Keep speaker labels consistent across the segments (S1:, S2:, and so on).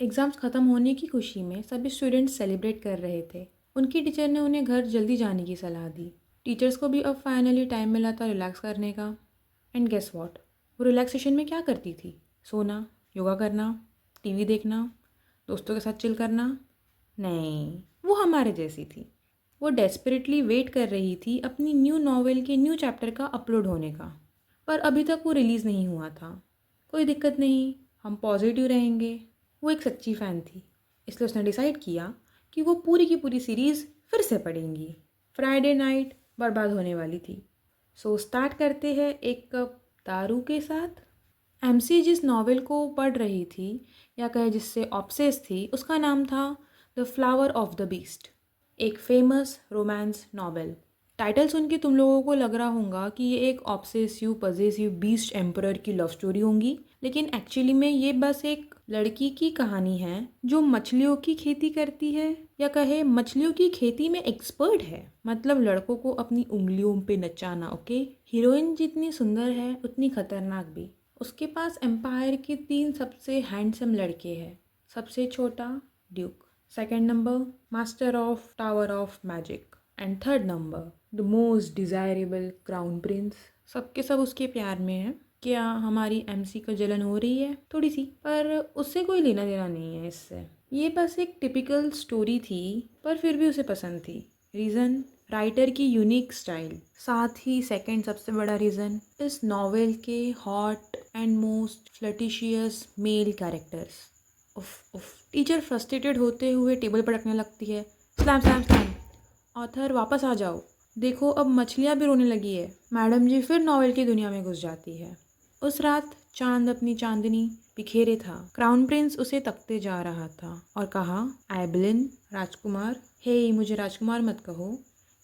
S1: Exams ख़त्म होने की खुशी में सभी स्टूडेंट्स सेलिब्रेट कर रहे थे। उनकी टीचर ने उन्हें घर जल्दी जाने की सलाह दी। टीचर्स को भी अब फाइनली टाइम मिला था रिलैक्स करने का। एंड गेस व्हाट, वो रिलैक्सेशन में क्या करती थी? सोना, योगा करना, टीवी देखना, दोस्तों के साथ चिल करना? नहीं, वो हमारे जैसी थी। वो डेस्परेटली वेट कर रही थी अपनी न्यू नॉवेल के न्यू चैप्टर का अपलोड होने का। पर अभी तक वो रिलीज़ नहीं हुआ था। कोई दिक्कत नहीं, हम पॉजिटिव रहेंगे। वो एक सच्ची फ़ैन थी, इसलिए उसने डिसाइड किया कि वो पूरी की पूरी सीरीज़ फिर से पढ़ेंगी। फ्राइडे नाइट बर्बाद होने वाली थी। सो स्टार्ट करते हैं एक कप दारू के साथ। एमसी जिस नॉवेल को पढ़ रही थी, या कहे जिससे ऑब्सेस थी, उसका नाम था the flower of the beast, एक फेमस रोमांस नॉवेल। टाइटल सुन के तुम लोगों को लग रहा होगा कि ये एक ऑब्सेसिव पजेसिव बीस्ट एम्परर की लव स्टोरी होंगी, लेकिन एक्चुअली में ये बस एक लड़की की कहानी है जो मछलियों की खेती करती है, या कहे मछलियों की खेती में एक्सपर्ट है। मतलब लड़कों को अपनी उंगलियों पे नचाना। ओके, हीरोइन जितनी सुंदर है उतनी खतरनाक भी। उसके पास एम्पायर के 3 सबसे हैंडसम लड़के हैं। सबसे छोटा Duke, second number master of tower of magic, and third number the most desirable crown Prince. सबके सब उसके प्यार में हैं। क्या हमारी एमसी को जलन हो रही है? थोड़ी सी, पर उससे कोई लेना देना नहीं है इससे। ये बस एक टिपिकल स्टोरी थी, पर फिर भी उसे पसंद थी। रीज़न, राइटर की यूनिक स्टाइल। साथ ही सेकंड सबसे बड़ा रीज़न, इस नॉवेल के hot and most flirtatious male characters. उफ उफ, टीचर फ्रस्ट्रेटेड होते हुए टेबल पर रखने लगती है। Slam slam slam. ऑथर वापस आ जाओ, देखो अब मछलियाँ भी रोने लगी है। मैडम जी फिर नॉवेल की दुनिया में घुस जाती है। उस रात चांद अपनी चांदनी बिखेरे था। क्राउन प्रिंस उसे तकते जा रहा था और कहा, आइबलिन राजकुमार। हे, मुझे राजकुमार मत कहो।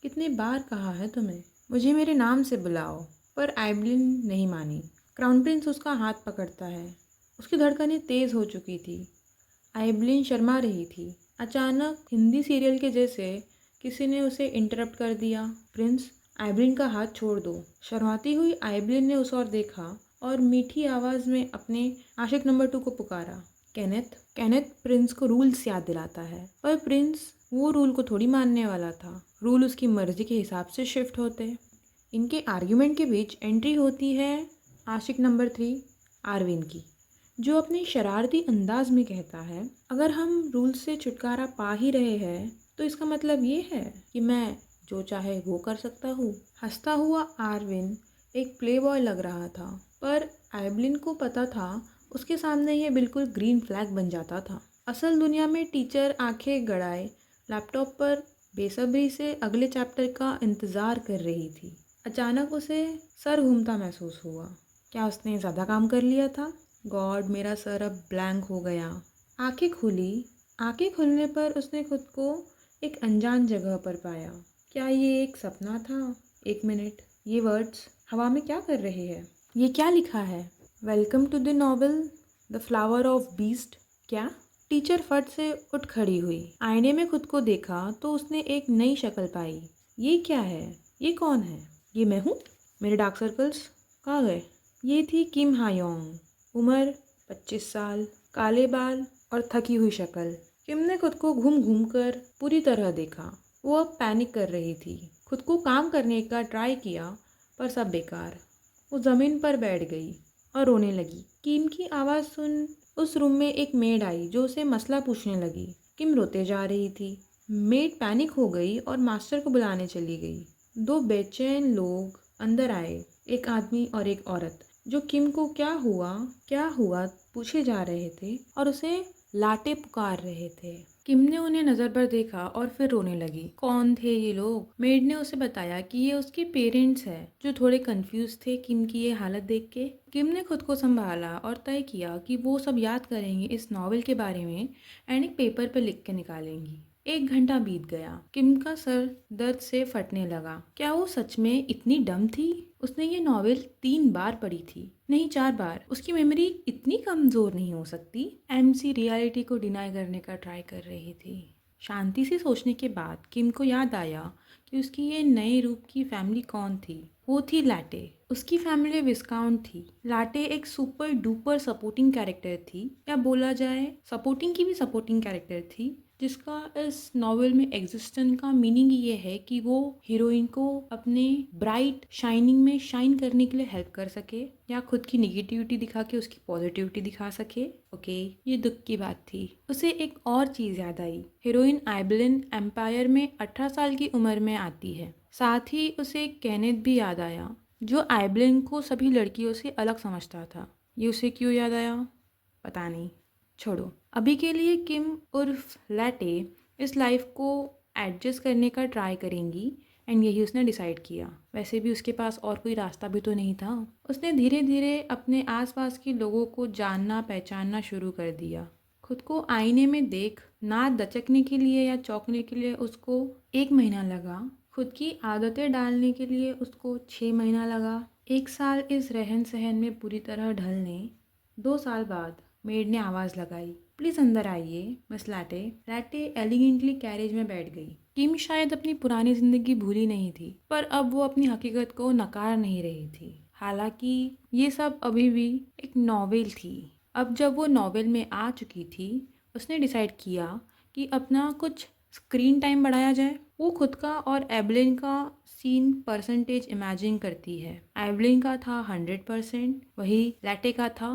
S1: कितने बार कहा है तुम्हें, मुझे मेरे नाम से बुलाओ। पर आइबलिन नहीं मानी। क्राउन प्रिंस उसका हाथ पकड़ता है। उसकी धड़कनें तेज हो चुकी थी। आइबलिन शर्मा रही थी। अचानक हिंदी सीरियल के जैसे किसी ने उसे इंटरप्ट कर दिया। प्रिंस, आइबलिन का हाथ छोड़ दो। शर्माती हुई आइबलिन ने उस ओर देखा और मीठी आवाज़ में अपने आशिक नंबर 2 को पुकारा, केनेथ। केनेथ प्रिंस को रूल्स याद दिलाता है, पर प्रिंस वो रूल को थोड़ी मानने वाला था। रूल उसकी मर्जी के हिसाब से शिफ्ट होते। इनके आर्ग्यूमेंट के बीच एंट्री होती है आशिक नंबर 3 आरविन की, जो अपने शरारती अंदाज में कहता है, अगर हम रूल से छुटकारा पा ही रहे हैं तो इसका मतलब ये है कि मैं जो चाहे वो कर सकता हूँ। हंसता हुआ आरविन एक प्लेबॉय लग रहा था, पर आइबलिन को पता था उसके सामने ये बिल्कुल ग्रीन फ्लैग बन जाता था। असल दुनिया में टीचर आंखें गड़ाए लैपटॉप पर बेसब्री से अगले चैप्टर का इंतज़ार कर रही थी। अचानक उसे सर घूमता महसूस हुआ। क्या उसने ज़्यादा काम कर लिया था? गॉड, मेरा सर अब ब्लैंक हो गया। आंखें खुली। आंखें खुलने पर उसने खुद को एक अनजान जगह पर पाया। क्या ये एक सपना था? एक मिनट, ये वर्ड्स हवा में क्या कर रहे हैं? ये क्या लिखा है? Welcome to the novel the flower of beast. क्या? टीचर फट से उठ खड़ी हुई। आईने में खुद को देखा तो उसने एक नई शक्ल पाई। ये क्या है? ये कौन है? ये मैं हूँ? मेरे डार्क सर्कल्स कहाँ गए? ये थी किम हायोंग। उम्र 25 साल, काले बाल और थकी हुई शक्ल। किम ने खुद को घूम घूम कर पूरी तरह देखा। वो अब पैनिक कर रही थी। खुद को काम करने का ट्राई किया, पर सब बेकार। वो ज़मीन पर बैठ गई और रोने लगी। किम की आवाज़ सुन उस रूम में एक मेड आई जो उसे मसला पूछने लगी। किम रोते जा रही थी। मेड पैनिक हो गई और मास्टर को बुलाने चली गई। 2 बेचैन लोग अंदर आए, एक आदमी और एक औरत, जो किम को क्या हुआ पूछे जा रहे थे और उसे लाटे पुकार रहे थे। किम ने उन्हें नज़र पर देखा और फिर रोने लगी। कौन थे ये लोग? मेड ने उसे बताया कि ये उसके पेरेंट्स हैं, जो थोड़े कंफ्यूज थे किम की ये हालत देख के। किम ने खुद को संभाला और तय किया कि वो सब याद करेंगे इस नॉवेल के बारे में एंड एक पेपर पर लिख के निकालेंगी। 1 घंटा बीत गया। किम का सर दर्द से फटने लगा। क्या वो सच में इतनी डम थी? उसने ये नॉवेल 3 बार पढ़ी थी, नहीं 4 बार। उसकी मेमोरी इतनी कमज़ोर नहीं हो सकती। एमसी रियलिटी को डिनाई करने का ट्राई कर रही थी। शांति से सोचने के बाद किम को याद आया कि उसकी ये नए रूप की फैमिली कौन थी। वो थी लाटे। उसकी फैमिली विस्काउंट थी। लाटे एक सुपर डुपर सपोर्टिंग कैरेक्टर थी, या बोला जाए सपोर्टिंग की भी सपोर्टिंग कैरेक्टर थी, जिसका इस नॉवेल में एग्जिस्टेंस का मीनिंग ये है कि वो हीरोइन को अपने ब्राइट शाइनिंग में शाइन करने के लिए हेल्प कर सके, या खुद की निगेटिविटी दिखा के उसकी पॉजिटिविटी दिखा सके। ओके, ये दुख की बात थी। उसे एक और चीज़ याद आई। हीरोइन आइबलिन एम्पायर में 18 साल की उम्र में आती है। साथ ही उसे केनेथ भी याद आया, जो आइबलिन को सभी लड़कियों से अलग समझता था। ये उसे क्यों याद आया पता नहीं, छोड़ो। अभी के लिए किम उर्फ लैटे इस लाइफ को एडजस्ट करने का ट्राई करेंगी, एंड यही उसने डिसाइड किया। वैसे भी उसके पास और कोई रास्ता भी तो नहीं था। उसने धीरे धीरे अपने आसपास के लोगों को जानना पहचानना शुरू कर दिया। खुद को आईने में देख ना दचकने के लिए या चौंकने के लिए उसको 1 महीना लगा। खुद की आदतें डालने के लिए उसको 6 महीना लगा। 1 साल इस रहन सहन में पूरी तरह ढलने। 2 साल बाद मेड ने आवाज़ लगाई, प्लीज़ अंदर आइए miss latte. Latte elegantly carriage में बैठ गई। किम शायद अपनी पुरानी जिंदगी भूली नहीं थी, पर अब वो अपनी हकीकत को नकार नहीं रही थी। हालांकि ये सब अभी भी एक नॉवेल थी। अब जब वो नॉवेल में आ चुकी थी, उसने डिसाइड किया कि अपना कुछ स्क्रीन टाइम बढ़ाया जाए। वो खुद का और एवलिन का सीन परसेंटेज इमेजिन करती है। एवलिन का था 100%, वही लैटे का था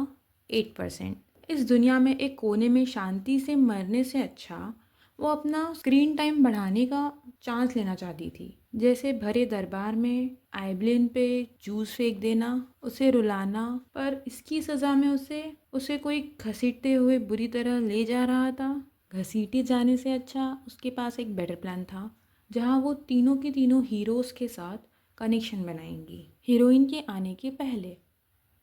S1: 8%। इस दुनिया में एक कोने में शांति से मरने से अच्छा वो अपना स्क्रीन टाइम बढ़ाने का चांस लेना चाहती थी। जैसे भरे दरबार में आइबलिन पे जूस फेंक देना, उसे रुलाना, पर इसकी सज़ा में उसे कोई घसीटते हुए बुरी तरह ले जा रहा था। घसीटे जाने से अच्छा उसके पास एक बेटर प्लान था, जहाँ वो तीनों के तीनों हीरोज़ के साथ कनेक्शन बनाएंगी हीरोइन के आने के पहले,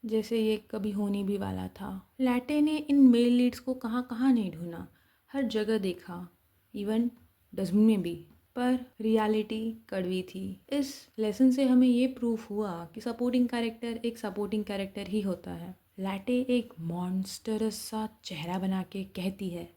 S1: जैसे ये कभी होने भी वाला था। लैटे ने इन मेल लीड्स को कहाँ कहाँ नहीं ढूंढा, हर जगह देखा, इवन डस्टबिन में भी, पर रियलिटी कड़वी थी। इस लेसन से हमें ये प्रूफ हुआ कि सपोर्टिंग कैरेक्टर एक सपोर्टिंग कैरेक्टर ही होता है। लैटे एक मॉन्स्टरस सा चेहरा बना के कहती है,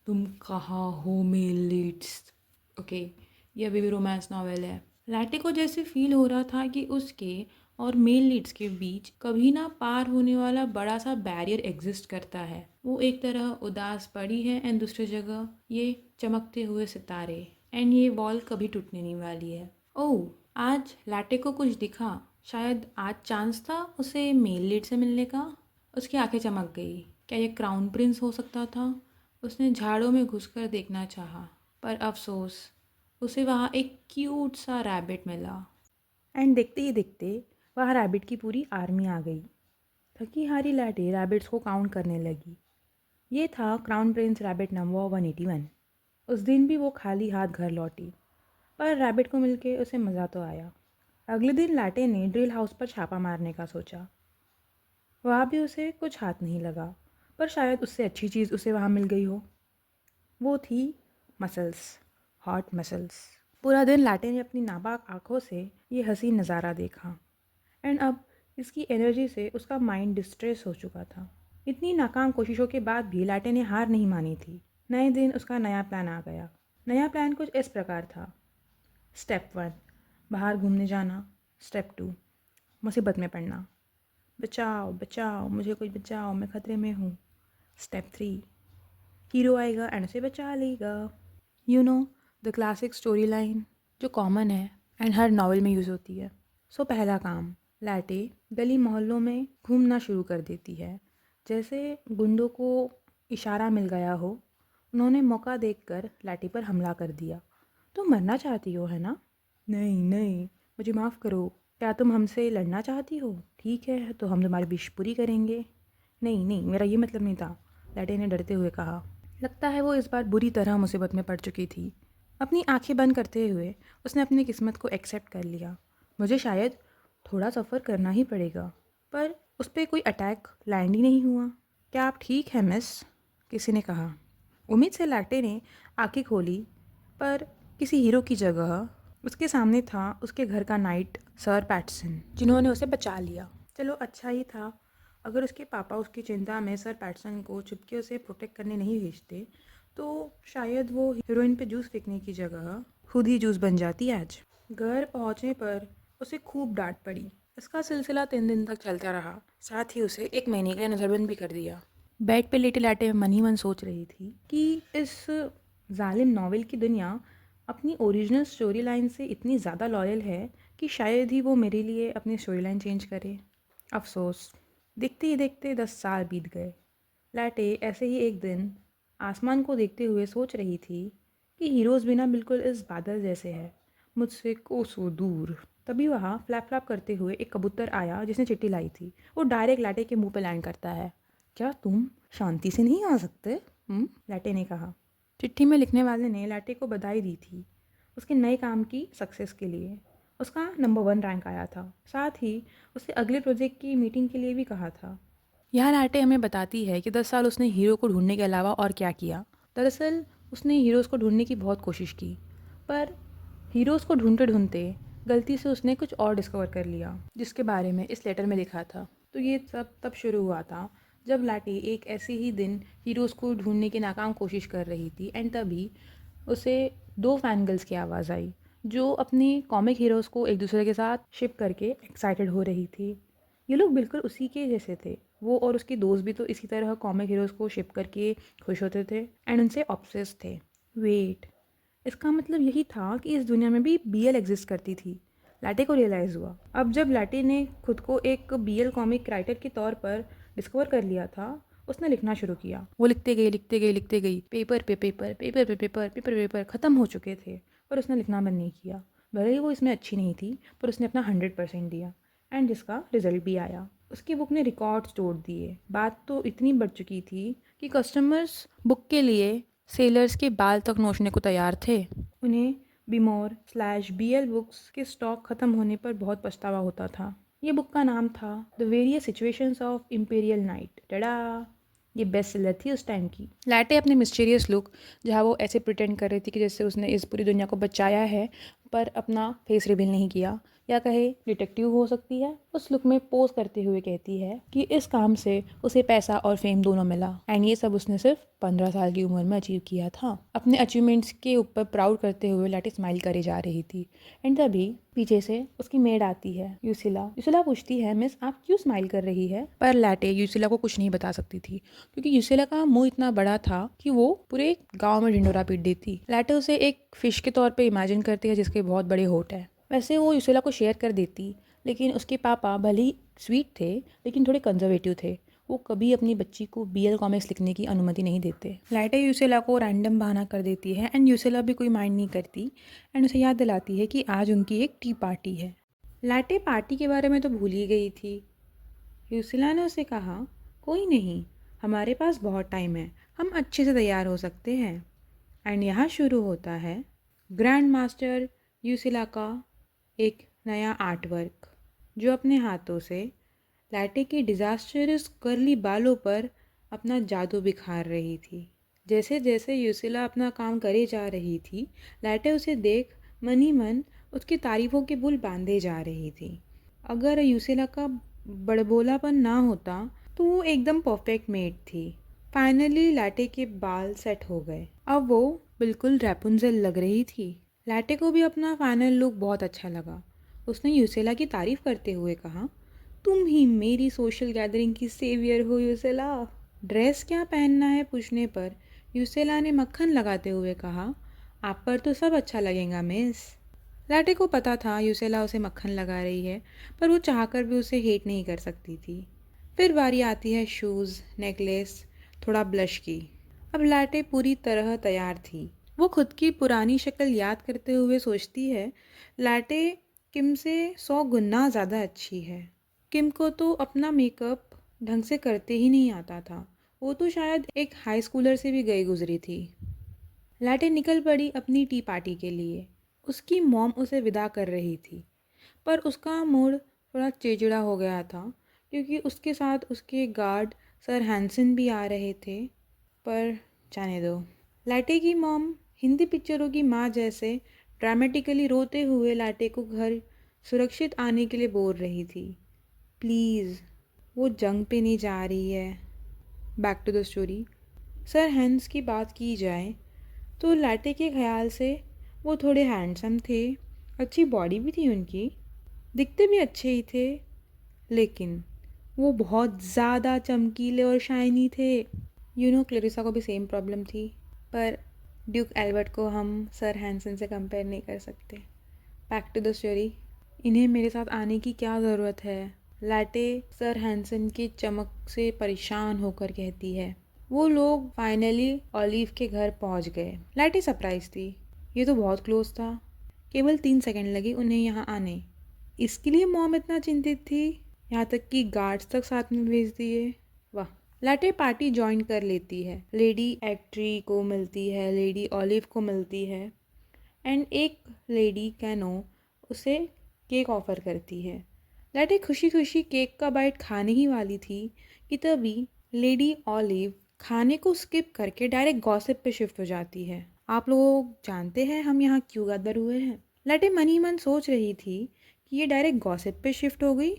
S1: तुम कहाँ हो मेल लीड्स। ओके, ये अभी भी रोमांस नॉवेल है। लैटे को जैसे फील हो रहा था कि उसके और मेल लीड्स के बीच कभी ना पार होने वाला बड़ा सा बैरियर एग्जिस्ट करता है। वो एक तरह उदास पड़ी है, एंड दूसरी जगह ये चमकते हुए सितारे, एंड ये वॉल कभी टूटने नहीं वाली है। ओह, आज लैटे को कुछ दिखा। शायद आज चांस था उसे मेल लीड से मिलने का। उसकी आंखें चमक गई। क्या ये क्राउन प्रिंस हो सकता था? उसने झाड़ों में घुसकर देखना चाहा, पर अफसोस उसे वहाँ एक क्यूट सा रैबिट मिला। एंड देखते ही देखते वहाँ रैबिट की पूरी आर्मी आ गई। थकी हारी लैटे रैबिट्स को काउंट करने लगी। ये था क्राउन प्रिंस रैबिट नंबर 181। उस दिन भी वो खाली हाथ घर लौटी, पर रैबिट को मिलके उसे मज़ा तो आया। अगले दिन लैटे ने ड्रिल हाउस पर छापा मारने का सोचा। वहाँ भी उसे कुछ हाथ नहीं लगा, पर शायद उससे अच्छी चीज़ उसे वहाँ मिल गई हो। वो थी मसल्स, हॉट मसल्स। पूरा दिन लैटे ने अपनी नापाक आंखों से ये हसीन नज़ारा देखा, एंड अब इसकी एनर्जी से उसका माइंड डिस्ट्रेस हो चुका था। इतनी नाकाम कोशिशों के बाद भी लैटे ने हार नहीं मानी थी। नए दिन उसका नया प्लान आ गया। नया प्लान कुछ इस प्रकार था। स्टेप 1, बाहर घूमने जाना। स्टेप 2, मुसीबत में पड़ना। बचाओ बचाओ, मुझे कोई बचाओ, मैं खतरे में हूँ। स्टेप 3, हीरो आएगा एंड उसे बचा लेगा। You know, the classic story line जो कॉमन है एंड हर नॉवल में यूज़ होती है। सो पहला काम, लैटे गली मोहल्लों में घूमना शुरू कर देती है। जैसे गुंडों को इशारा मिल गया हो, उन्होंने मौका देखकर लैटे पर हमला कर दिया। तुम मरना चाहती हो है ना? नहीं नहीं, मुझे माफ़ करो। क्या तुम हमसे लड़ना चाहती हो? ठीक है, तो हम तुम्हारी विश पूरी करेंगे। नहीं नहीं, मेरा ये मतलब नहीं था, लैटे ने डरते हुए कहा। लगता है वो इस बार बुरी तरह मुसीबत में पड़ चुकी थी। अपनी आंखें बंद करते हुए उसने अपनी किस्मत को एक्सेप्ट कर लिया। मुझे शायद थोड़ा सफ़र करना ही पड़ेगा। पर उस पर कोई अटैक लैंड ही नहीं हुआ। क्या आप ठीक हैं मिस? किसी ने कहा। उम्मीद से लैटे ने आंखें खोली, पर किसी हीरो की जगह उसके सामने था उसके घर का नाइट सर पैटसन, जिन्होंने उसे बचा लिया। चलो अच्छा ही था। अगर उसके पापा उसकी चिंता में सर पैटसन को चुपके उसे प्रोटेक्ट करने नहीं भेजते, तो शायद वो हीरोइन पे जूस फेंकने की जगह खुद ही जूस बन जाती आज। घर पहुंचने पर उसे खूब डांट पड़ी। इसका सिलसिला 3 दिन तक चलता रहा, साथ ही उसे 1 महीने के लिए नज़रबंद भी कर दिया। बेड पे लेटे लेटे मन ही मन सोच रही थी कि इस जालिम नॉवेल की दुनिया अपनी ओरिजिनल स्टोरी लाइन से इतनी ज़्यादा लॉयल है कि शायद ही वो मेरे लिए अपनी स्टोरी लाइन चेंज करे। अफसोस, देखते ही देखते 10 साल बीत गए। लैटे ऐसे ही एक दिन आसमान को देखते हुए सोच रही थी कि हीरोज़ भी ना बिल्कुल इस बादल जैसे है, मुझसे कोसों दूर। तभी वहाँ फ्लैप फ्लैप करते हुए एक कबूतर आया जिसने चिट्ठी लाई थी। वो डायरेक्ट लैटे के मुंह पे लैंड करता है। क्या तुम शांति से नहीं आ सकते? लैटे ने कहा। चिट्ठी में लिखने वाले ने लैटे को बधाई दी थी उसके नए काम की सक्सेस के लिए। उसका नंबर 1 रैंक आया था। साथ ही उसे अगले प्रोजेक्ट की मीटिंग के लिए भी कहा था। यह लैटे हमें बताती है कि 10 साल उसने हीरो को ढूंढने के अलावा और क्या किया। दरअसल उसने हीरोज़ को ढूंढने की बहुत कोशिश की, पर हीरोज़ को ढूंढते ढूंढते गलती से उसने कुछ और डिस्कवर कर लिया जिसके बारे में इस लेटर में लिखा था। तो ये सब तब शुरू हुआ था जब लैटे एक ऐसे ही दिन हीरोज़ को ढूंढने की नाकाम कोशिश कर रही थी, एंड तभी उसे 2 फैन गर्ल्स की आवाज़ आई जो अपनी कॉमिक हीरोज़ को एक दूसरे के साथ शिप करके एक्साइटेड हो रही थी। ये लोग बिल्कुल उसी के जैसे थे। वो और उसके दोस्त भी तो इसी तरह कॉमिक हीरोज़ को शिप करके खुश होते थे एंड उनसे ऑब्सेस्ड थे। वेट, इसका मतलब यही था कि इस दुनिया में भी बीएल एग्जिस्ट करती थी। लैटे को रियलाइज़ हुआ। अब जब लैटे ने खुद को एक बीएल कॉमिक राइटर के तौर पर डिस्कवर कर लिया था, उसने लिखना शुरू किया। वो लिखते गई लिखते गई लिखते गई, पेपर पे पेपर, पेपर पे पेपर, पेपर पे पेपर ख़त्म हो चुके थे, पर उसने लिखना बंद नहीं किया। भले ही वो इसमें अच्छी नहीं थी, पर उसने अपना 100% दिया एंड जिसका रिजल्ट भी आया। उसकी बुक ने रिकॉर्ड्स तोड़ दिए। बात तो इतनी बढ़ चुकी थी कि कस्टमर्स बुक के लिए सेलर्स के बाल तक नोचने को तैयार थे। उन्हें बिमोर/बीएल बुक्स के स्टॉक ख़त्म होने पर बहुत पछतावा होता था। ये बुक का नाम था the various situations of imperial night. Tada! ये बेस्ट सेलर थी उस टाइम की। लैटे अपने मिस्टीरियस लुक, जहाँ वो ऐसे प्रिटेंड कर रही थी कि जैसे उसने इस पूरी दुनिया को बचाया है, पर अपना फेस रिवील नहीं किया, या कहे डिटेक्टिव हो सकती है, उस लुक में पोज करते हुए कहती है कि इस काम से उसे पैसा और फेम दोनों मिला एंड ये सब उसने सिर्फ 15 साल की उम्र में अचीव किया था। अपने अचीवमेंट्स के ऊपर प्राउड करते हुए लैटे स्माइल करे जा रही थी एंड तभी पीछे से उसकी मेड आती है, यूसिला। यूसिला पूछती है, मिस आप क्यों स्माइल कर रही है? पर लैटे यूसिला को कुछ नहीं बता सकती थी क्योंकि यूसिला का मुंह इतना बड़ा था कि वो पूरे गांव में ढिंडोरा पीट देती। लैटे उसे एक फिश के तौर पे इमेजिन करती है जिसके बहुत बड़े होठ है। वैसे वो यूसिला को शेयर कर देती, लेकिन उसके पापा भले ही स्वीट थे लेकिन थोड़े कंजर्वेटिव थे। वो कभी अपनी बच्ची को बीएल कॉमिक्स लिखने की अनुमति नहीं देते। लैटे यूसिला को रैंडम बहाना कर देती है एंड यूसिला भी कोई माइंड नहीं करती एंड उसे याद दिलाती है कि आज उनकी एक टी पार्टी है। लैटे पार्टी के बारे में तो भूल ही गई थी। यूसिला ने उसे कहा, कोई नहीं, हमारे पास बहुत टाइम है, हम अच्छे से तैयार हो सकते हैं। एंड यहाँ शुरू होता है ग्रैंड मास्टर यूसिला का एक नया आर्ट वर्क, जो अपने हाथों से लैटे के डिज़ास्टरस कर्ली बालों पर अपना जादू बिखार रही थी। जैसे जैसे यूसिला अपना काम करे जा रही थी, लैटे उसे देख मन ही मन उसकी तारीफ़ों के बुल बांधे जा रही थी। अगर यूसिला का बड़बोलापन ना होता तो वो एकदम परफेक्ट मेट थी। फाइनली लैटे के बाल सेट हो गए। अब वो बिल्कुल रैपुंज़ल लग रही थी। लैटे को भी अपना फाइनल लुक बहुत अच्छा लगा। उसने यूसेला की तारीफ़ करते हुए कहा, तुम ही मेरी सोशल गैदरिंग की सेवियर हो यूसेला। ड्रेस क्या पहनना है पूछने पर यूसेला ने मक्खन लगाते हुए कहा, आप पर तो सब अच्छा लगेगा मिस। लैटे को पता था यूसेला उसे मक्खन लगा रही है, पर वो चाहकर भी उसे हेट नहीं कर सकती थी। फिर बारी आती है शूज़, नेकलेस, थोड़ा ब्लश की। अब लैटे पूरी तरह तैयार थी। वो खुद की पुरानी शक्ल याद करते हुए सोचती है, लैटे किम से 100 गुना ज़्यादा अच्छी है। किम को तो अपना मेकअप ढंग से करते ही नहीं आता था। वो तो शायद एक हाई स्कूलर से भी गई गुजरी थी। लैटे निकल पड़ी अपनी टी पार्टी के लिए। उसकी मॉम उसे विदा कर रही थी, पर उसका मूड थोड़ा चिड़चिड़ा हो गया था क्योंकि उसके साथ उसके गार्ड सर हैंसन भी आ रहे थे। पर जाने दो। लैटे की मॉम हिंदी पिक्चरों की माँ जैसे ड्रामेटिकली रोते हुए लैटे को घर सुरक्षित आने के लिए बोल रही थी। प्लीज़, वो जंग पे नहीं जा रही है। Back to the story. Sir Hans की बात की जाए तो लैटे के ख्याल से वो थोड़े हैंडसम थे अच्छी बॉडी भी थी उनकी, दिखते भी अच्छे ही थे, लेकिन वो बहुत ज़्यादा चमकीले और शाइनी थे। क्लेरिसा को भी सेम प्रॉब्लम थी, पर ड्यूक एल्बर्ट को हम सर हैंसन से कंपेयर नहीं कर सकते। Back to the story. इन्हें मेरे साथ आने की क्या ज़रूरत है, लैटे सर हैंसन की चमक से परेशान होकर कहती है। वो लोग फाइनली ऑलिव के घर पहुंच गए। लैटे सरप्राइज थी, ये तो बहुत क्लोज था। केवल 3 सेकंड लगे उन्हें यहाँ आने, इसके लिए मॉम इतना चिंतित थी, यहाँ तक कि गार्ड्स तक साथ में भेज दिए। वाह। लैटे पार्टी ज्वाइन कर लेती है, लेडी एक्ट्री को मिलती है, लेडी ऑलिव को मिलती है, एंड एक लेडी कैनो उसे केक ऑफर करती है। लैटे खुशी खुशी केक का बाइट खाने ही वाली थी कि तभी लेडी ऑलिव खाने को स्किप करके डायरेक्ट गॉसिप पे शिफ्ट हो जाती है। आप लोग जानते हैं हम यहाँ क्यों गदर हुए हैं? लैटे मन ही मन सोच रही थी कि ये डायरेक्ट गॉसिप पे शिफ्ट हो गई,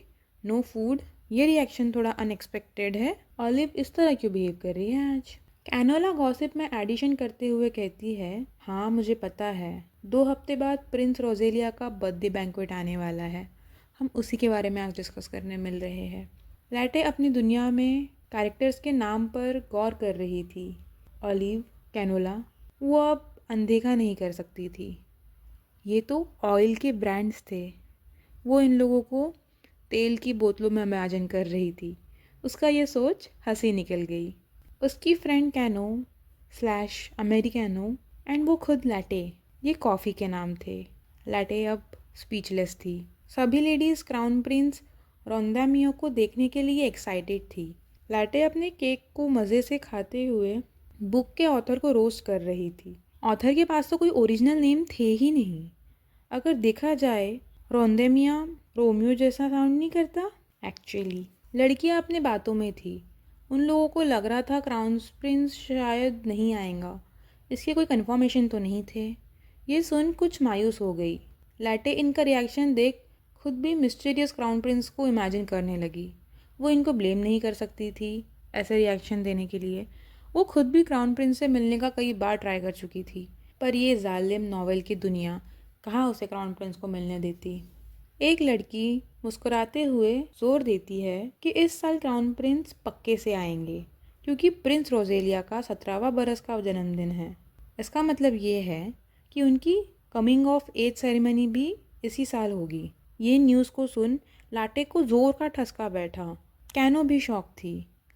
S1: नो फूड, ये रिएक्शन थोड़ा अनएक्सपेक्टेड है। ऑलिव इस तरह क्यों बिहेव कर रही है आज? कैनोला गॉसिप में एडिशन करते हुए कहती है, हाँ मुझे पता है, 2 हफ्ते बाद प्रिंस रोजेलिया का बर्थडे बैंक्वेट आने वाला है, हम उसी के बारे में आज डिस्कस करने मिल रहे हैं। लैटे अपनी दुनिया में कैरेक्टर्स के नाम पर गौर कर रही थी। ऑलिव, कैनोला, वो अब अनदेखा नहीं कर सकती थी। ये तो ऑयल के ब्रांड्स थे। वो इन लोगों को तेल की बोतलों में इमेजिन कर रही थी। उसका ये सोच हंसी निकल गई। उसकी friend canoe slash americano and वो खुद लैटे, ये कॉफ़ी के नाम थे। लैटे अब स्पीचलेस थी। सभी लेडीज़ क्राउन प्रिंस रोंदामियो को देखने के लिए एक्साइटेड थी। लैटे अपने केक को मज़े से खाते हुए बुक के ऑथर को रोस्ट कर रही थी। ऑथर के पास तो कोई ओरिजिनल नेम थे ही नहीं। अगर देखा जाए, रोंदेमिया रोमियो जैसा साउंड नहीं करता। एक्चुअली लड़कियां अपने बातों में थी। उन लोगों को लग रहा था क्राउन प्रिंस शायद नहीं आएगा, इसके कोई कन्फर्मेशन तो नहीं थे। ये सुन कुछ मायूस हो गई। लैटे इनका रिएक्शन देख खुद भी मिस्टीरियस क्राउन प्रिंस को इमेजिन करने लगी। वो इनको ब्लेम नहीं कर सकती थी ऐसे रिएक्शन देने के लिए। वो खुद भी क्राउन प्रिंस से मिलने का कई बार ट्राई कर चुकी थी, पर ये जालिम नॉवेल की दुनिया कहाँ उसे क्राउन प्रिंस को मिलने देती। एक लड़की मुस्कुराते हुए जोर देती है कि इस साल क्राउन प्रिंस पक्के से आएंगे, क्योंकि प्रिंस रोजेलिया का 17वां बरस का जन्मदिन है। इसका मतलब ये है कि उनकी कमिंग ऑफ एज सेरेमनी भी इसी साल होगी। ये न्यूज़ को सुन लाटे को जोर का ठसका बैठा। कैनो भी शॉक थी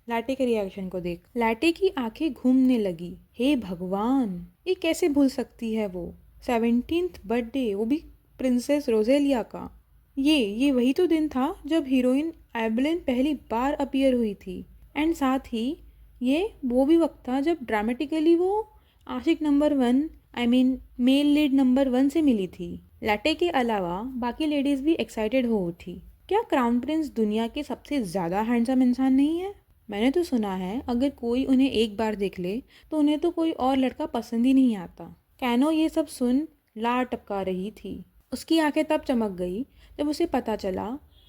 S1: लाटे के रिएक्शन को देख। लाटे की आंखें घूमने लगी। हे भगवान, ये कैसे भूल सकती है वो 17th बर्थडे, वो भी प्रिंसेस रोजेलिया का। ये वही तो दिन था जब हीरोइन एबेलिन पहली बार अपीयर हुई थी, एंड साथ ही ये वो भी वक्त था जब ड्रामेटिकली वो आशिक number 1, I mean male lead number 1 से मिली थी। लैटे के अलावा बाकी लेडीज़ भी एक्साइटेड हो उठी। क्या क्राउन प्रिंस दुनिया के सबसे ज़्यादा हैंडसम इंसान नहीं है? मैंने तो सुना है अगर कोई उन्हें एक बार देख ले तो उन्हें तो कोई और लड़का पसंद ही नहीं आता। कैनो ये सब सुन लार टपका रही थी। उसकी आंखें तब चमक गई जब उसे पता चला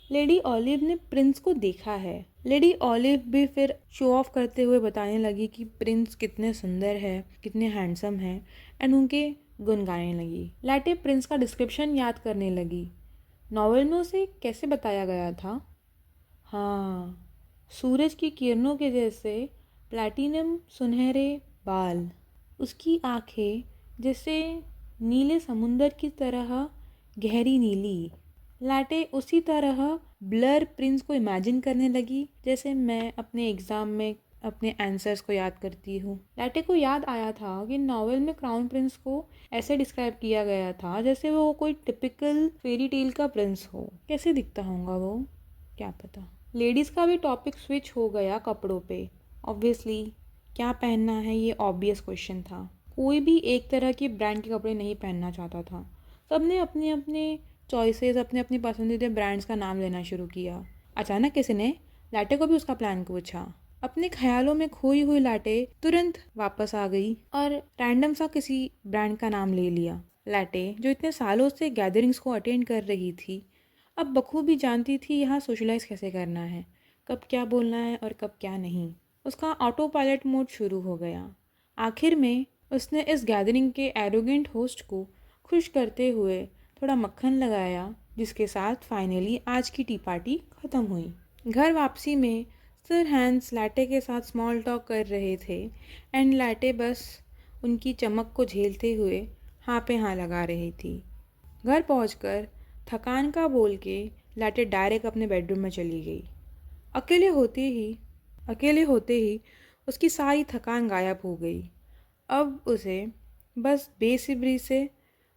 S1: लेडी ऑलिव ने प्रिंस को देखा है। लेडी ऑलिव भी फिर शो ऑफ करते हुए बताने लगी कि प्रिंस कितने सुंदर है, कितने हैंडसम है, एंड उनके गुण गाने लगी। लैटे प्रिंस का डिस्क्रिप्शन याद करने लगी। नॉवेल में उसे कैसे बताया गया था? हाँ, सूरज की किरणों के जैसे प्लैटिनम सुनहरे बाल, उसकी आंखें जैसे नीले समुंदर की तरह गहरी नीली। लैटे उसी तरह ब्लर प्रिंस को इमेजिन करने लगी जैसे मैं अपने एग्ज़ाम में अपने आंसर्स को याद करती हूँ। लैटे को याद आया था कि नॉवेल में क्राउन प्रिंस को ऐसे डिस्क्राइब किया गया था जैसे वो कोई टिपिकल फेरी टेल का प्रिंस हो। कैसे दिखता होगा वो, क्या पता। लेडीज़ का भी टॉपिक स्विच हो गया कपड़ों पे। ऑब्वियसली क्या पहनना है ये ऑब्वियस क्वेश्चन था। कोई भी एक तरह के ब्रांड के कपड़े नहीं पहनना चाहता था। सबने अपने अपने चॉइसेस, अपने अपने पसंदीदा ब्रांड्स का नाम लेना शुरू किया। अचानक किसी ने लाटे को भी उसका प्लान पूछा। अपने ख्यालों में खोई हुई लाटे तुरंत वापस आ गई और रैंडम सा किसी ब्रांड का नाम ले लिया। लाटे जो इतने सालों से गैदरिंग्स को अटेंड कर रही थी, अब बखूबी जानती थी यहाँ सोशलाइज कैसे करना है, कब क्या बोलना है और कब क्या नहीं। उसका ऑटो पायलट मोड शुरू हो गया। आखिर में उसने इस गैदरिंग के एरोगेंट होस्ट को खुश करते हुए थोड़ा मक्खन लगाया, जिसके साथ फाइनली आज की टी पार्टी ख़त्म हुई। घर वापसी में सर हैंस लाटे के साथ स्मॉल टॉक कर रहे थे एंड लाटे बस उनकी चमक को झेलते हुए हाँ पे हाँ लगा रही थी। घर पहुंचकर थकान का बोल के लाटे डायरेक्ट अपने बेडरूम में चली गई। अकेले होते ही उसकी सारी थकान गायब हो गई। अब उसे बस बेसब्री से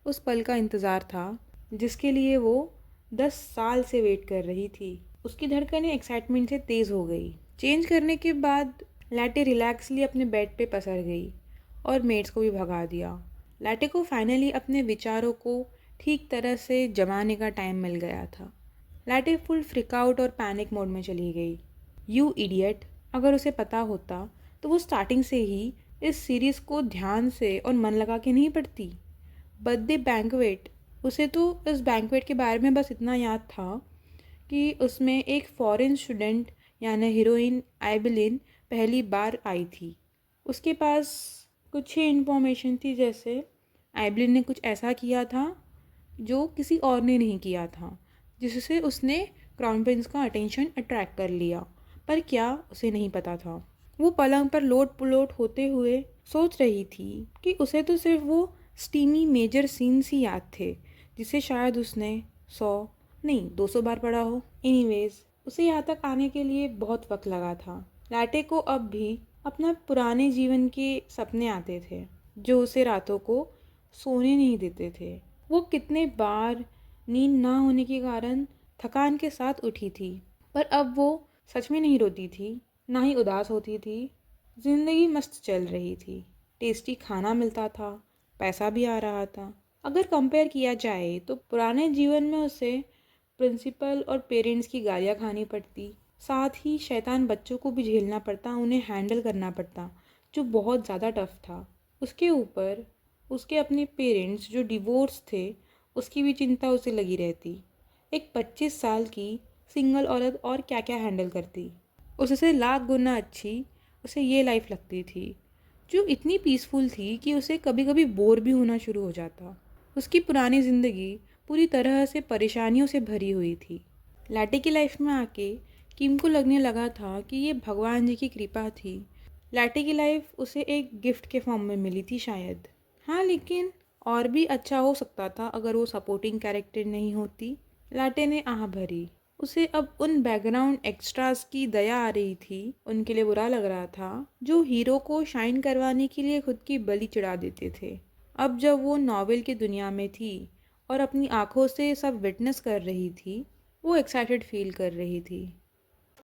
S1: उस पल का इंतज़ार था जिसके लिए वो 10 साल से वेट कर रही थी। उसकी धड़कनें एक्साइटमेंट से तेज़ हो गई। चेंज करने के बाद लाटे रिलैक्सली अपने बेड पे पसर गई और मेड्स को भी भगा दिया। लाटे को फाइनली अपने विचारों को ठीक तरह से जमाने का टाइम मिल गया था। लाटे फुल फ्रिक आउट और पैनिक मोड में चली गई। यू इडियट, अगर उसे पता होता तो वो स्टार्टिंग से ही इस सीरीज़ को ध्यान से और मन लगा के नहीं पढ़ती। बर्थडे बैंक्वेट, उसे तो इस बैंक्वेट के बारे में बस इतना याद था कि उसमें एक फॉरेन स्टूडेंट यानी हीरोइन आइबिलिन पहली बार आई थी। उसके पास कुछ ही इन्फॉर्मेशन थी, जैसे आइबिलिन ने कुछ ऐसा किया था जो किसी और ने नहीं किया था, जिससे उसने क्राउन प्रिंस का अटेंशन अट्रैक्ट कर लिया। पर क्या उसे नहीं पता था। वो पलंग पर लोट पुलोट होते हुए सोच रही थी कि उसे तो सिर्फ वो स्टीमी मेजर सीन्स ही याद थे, जिसे शायद उसने 100 नहीं 200 बार पढ़ा हो। एनीवेज, उसे यहाँ तक आने के लिए बहुत वक्त लगा था। लाटे को अब भी अपना पुराने जीवन के सपने आते थे जो उसे रातों को सोने नहीं देते थे। वो कितने बार नींद ना होने के कारण थकान के साथ उठी थी, पर अब वो सच में नहीं रोती थी, ना ही उदास होती थी। ज़िंदगी मस्त चल रही थी। टेस्टी खाना मिलता था, पैसा भी आ रहा था। अगर कंपेयर किया जाए तो पुराने जीवन में उसे प्रिंसिपल और पेरेंट्स की गालियाँ खानी पड़ती, साथ ही शैतान बच्चों को भी झेलना पड़ता, उन्हें हैंडल करना पड़ता, जो बहुत ज़्यादा टफ था। उसके ऊपर उसके अपने पेरेंट्स जो डिवोर्स थे, उसकी भी चिंता उसे लगी रहती। एक 25 साल की सिंगल औरत और क्या क्या हैंडल करती। उससे लाख गुना अच्छी उसे ये लाइफ लगती थी, जो इतनी पीसफुल थी कि उसे कभी कभी बोर भी होना शुरू हो जाता। उसकी पुरानी ज़िंदगी पूरी तरह से परेशानियों से भरी हुई थी। लाटे की लाइफ में आके किम को लगने लगा था कि ये भगवान जी की कृपा थी। लाटे की लाइफ उसे एक गिफ्ट के फॉर्म में मिली थी शायद। हाँ, लेकिन और भी अच्छा हो सकता था अगर वो सपोर्टिंग कैरेक्टर नहीं होती। लाटे ने आह भरी। उसे अब उन बैकग्राउंड एक्स्ट्रास की दया आ रही थी। उनके लिए बुरा लग रहा था जो हीरो को शाइन करवाने के लिए खुद की बलि चढ़ा देते थे। अब जब वो नॉवेल की दुनिया में थी और अपनी आंखों से सब विटनेस कर रही थी, वो एक्साइटेड फील कर रही थी।